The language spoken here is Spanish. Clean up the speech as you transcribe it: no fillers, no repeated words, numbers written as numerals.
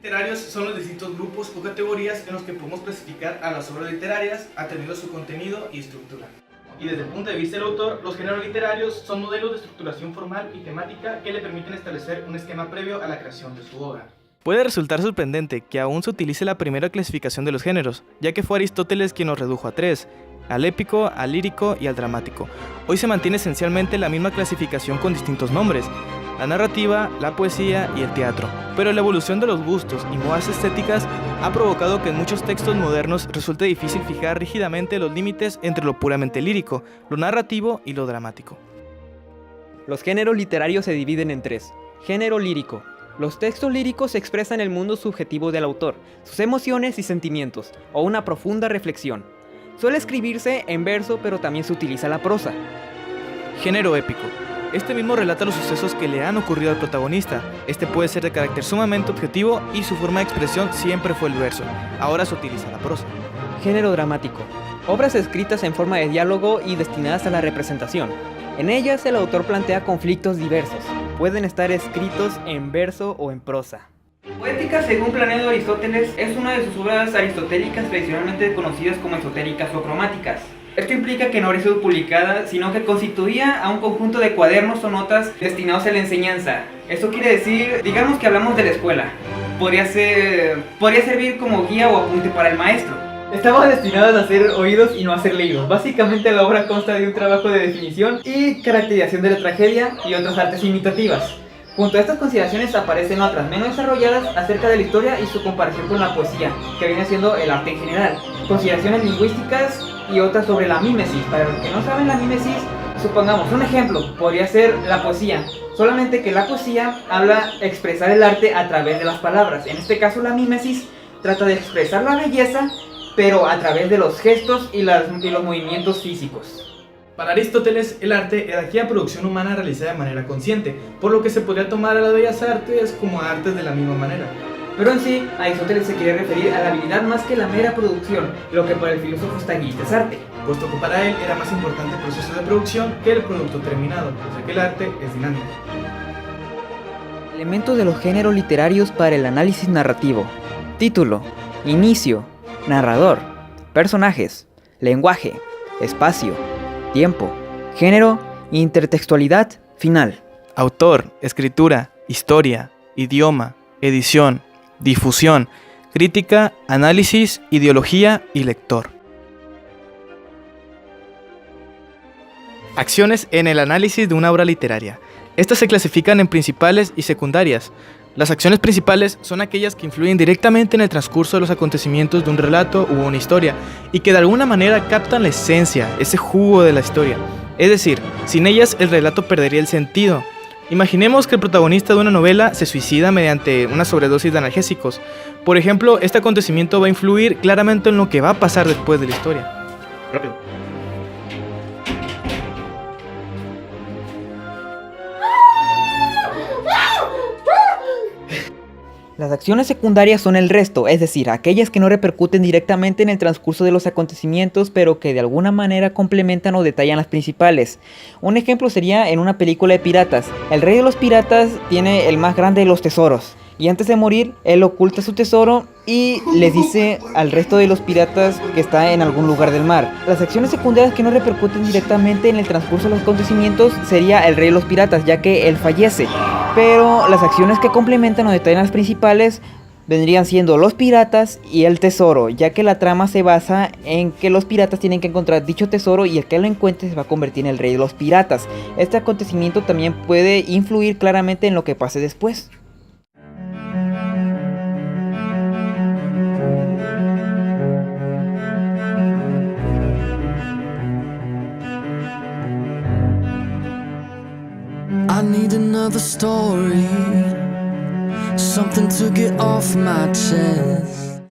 Literarios son los distintos grupos o categorías en los que podemos clasificar a las obras literarias atendiendo a su contenido y estructura. Y desde el punto de vista del autor, los géneros literarios son modelos de estructuración formal y temática que le permiten establecer un esquema previo a la creación de su obra. Puede resultar sorprendente que aún se utilice la primera clasificación de los géneros, ya que fue Aristóteles quien los redujo a tres: al épico, al lírico y al dramático. Hoy se mantiene esencialmente la misma clasificación con distintos nombres: la narrativa, la poesía y el teatro. Pero la evolución de los gustos y modas estéticas ha provocado que en muchos textos modernos resulte difícil fijar rígidamente los límites entre lo puramente lírico, lo narrativo y lo dramático. Los géneros literarios se dividen en tres. Género lírico. Los textos líricos expresan el mundo subjetivo del autor, sus emociones y sentimientos, o una profunda reflexión. Suele escribirse en verso, pero también se utiliza la prosa. Género épico. Este mismo relata los sucesos que le han ocurrido al protagonista. Este puede ser de carácter sumamente objetivo y su forma de expresión siempre fue el verso. Ahora se utiliza la prosa. Género dramático. Obras escritas en forma de diálogo y destinadas a la representación. En ellas el autor plantea conflictos diversos. Pueden estar escritos en verso o en prosa. Poética, según Planedo Aristóteles, es una de sus obras aristotélicas tradicionalmente conocidas como esotéricas o cromáticas. Esto implica que no habría sido publicada, sino que constituía a un conjunto de cuadernos o notas destinados a la enseñanza. Esto quiere decir, digamos que hablamos de la escuela. Podría servir como guía o apunte para el maestro. Estaban destinadas a ser oídos y no a ser leídos. Básicamente la obra consta de un trabajo de definición y caracterización de la tragedia y otras artes imitativas. Junto a estas consideraciones aparecen otras menos desarrolladas acerca de la historia y su comparación con la poesía, que viene siendo el arte en general. Consideraciones lingüísticas y otras sobre la mímesis. Para los que no saben, la mímesis, supongamos un ejemplo, podría ser la poesía. Solamente que la poesía habla de expresar el arte a través de las palabras. En este caso la mímesis trata de expresar la belleza, pero a través de los gestos y los movimientos físicos. Para Aristóteles, el arte era aquella producción humana realizada de manera consciente, por lo que se podría tomar a las bellas artes como artes de la misma manera. Pero en sí, Aristóteles se quiere referir a la habilidad más que la mera producción, lo que para el filósofo estaguista es arte. Puesto que para él era más importante el proceso de producción que el producto terminado, ya que el arte es dinámico. Elementos de los géneros literarios para el análisis narrativo. Título, inicio, narrador, personajes, lenguaje, espacio, tiempo, género, intertextualidad, final. Autor, escritura, historia, idioma, edición, difusión, crítica, análisis, ideología y lector. Acciones en el análisis de una obra literaria. Estas se clasifican en principales y secundarias. Las acciones principales son aquellas que influyen directamente en el transcurso de los acontecimientos de un relato u una historia y que de alguna manera captan la esencia, ese jugo de la historia. Es decir, sin ellas el relato perdería el sentido. Imaginemos que el protagonista de una novela se suicida mediante una sobredosis de analgésicos. Por ejemplo, este acontecimiento va a influir claramente en lo que va a pasar después de la historia. Rápido. Las acciones secundarias son el resto, es decir, aquellas que no repercuten directamente en el transcurso de los acontecimientos, pero que de alguna manera complementan o detallan las principales. Un ejemplo sería en una película de piratas. El rey de los piratas tiene el más grande de los tesoros, y antes de morir, él oculta su tesoro y les dice al resto de los piratas que está en algún lugar del mar. Las acciones secundarias que no repercuten directamente en el transcurso de los acontecimientos sería el rey de los piratas, ya que él fallece. Pero las acciones que complementan o detallan las principales vendrían siendo los piratas y el tesoro, ya que la trama se basa en que los piratas tienen que encontrar dicho tesoro y el que lo encuentre se va a convertir en el rey de los piratas. Este acontecimiento también puede influir claramente en lo que pase después. I need another story, something to get off my chest.